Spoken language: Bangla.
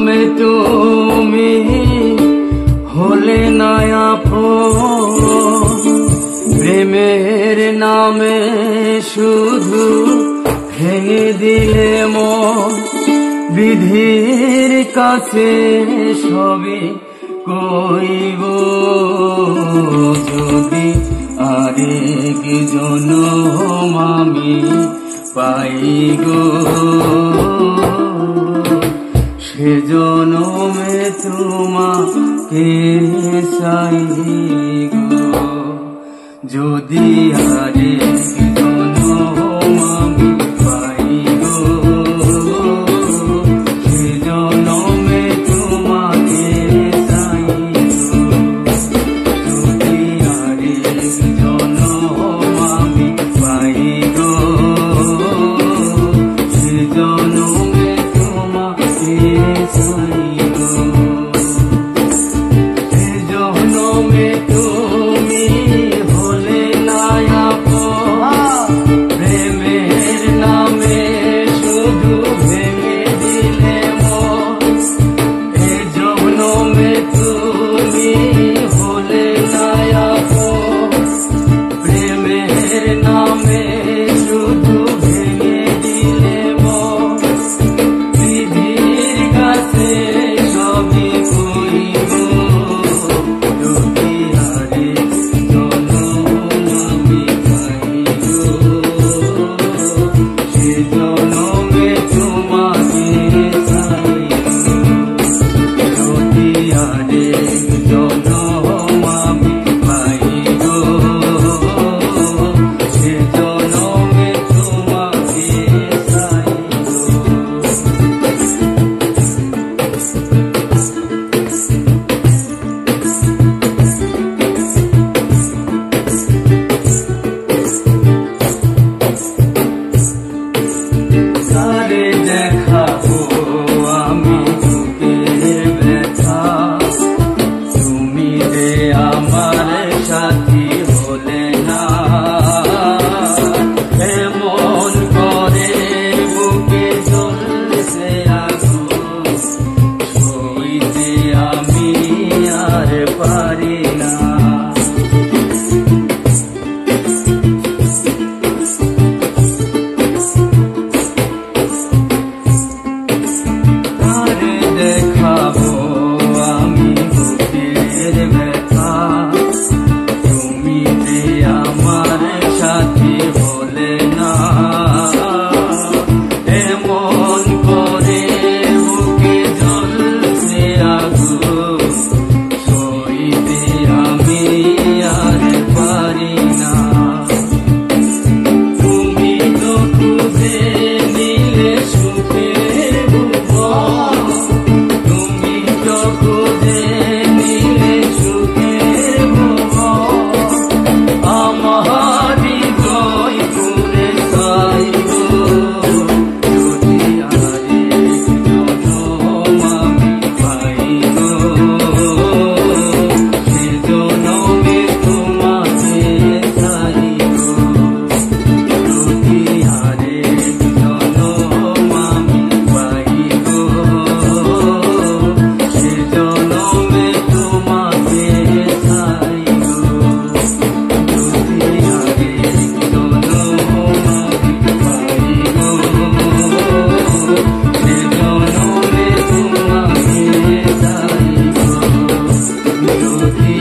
में তুমি হলে না আপন, প্রেমের নামে শুধু ভেঙে দিলে মন। বিধির কাছে সবই কইব, যদি আরেক জনম আমি পাই গো, সে জনমে তোমাকে চাই গো। যদি আরেক জনম আমি পাই গো, সে জনমে তোমাকে চাই গো। যদি আরেক জনম আমি পাই গো, সে জনমে তোমাকে চাই গো। সে জনমে তুমি হলে না আপন, প্রেমের নামে শুধু ভেঙে দিলে মন। এ জনমে তুমি হলে না আপন, প্রেমের নামে শুধু ভেঙে দিলে মন। বিধির কাছে সবই কইব, যদি আরেক জনম আমি পাই গো, সে জনমে তোমাকে চাই গো। যদি আরেক জনম আমি পাই গো, সে জনমে তোমাকে চাই তারে দেখাবো আমি বুকের ব্যথা, তুমি যে আমার সাথী হলে না। এমন করে বুকে জ্বলছে আগুন, সইতে আমি আর পারি না। তারে দেখাবো আমি বুকের ব্যথা, তুমি যে আমার সাথী হলে না। এমন করে বুকে জ্বলছে আগুন, সইতে আমি আর পারি না। তুমি তো খুঁজে নিলে সুখের ভুবন, তুমি তো খুঁজে নিলে সুখের ভুবন। আমার হৃদয় পুরে চাইব, যদি আরেক জনম আমি পাই গো, সে জনমে তোমাকে চাই গো। যদি আরেক জনম আমি পাই গো, সে জনমে তোমাকে চাই গো। যদি আরেক জনম আমি পাই গো, সে জনমে তোমাকে চাই গো। যদি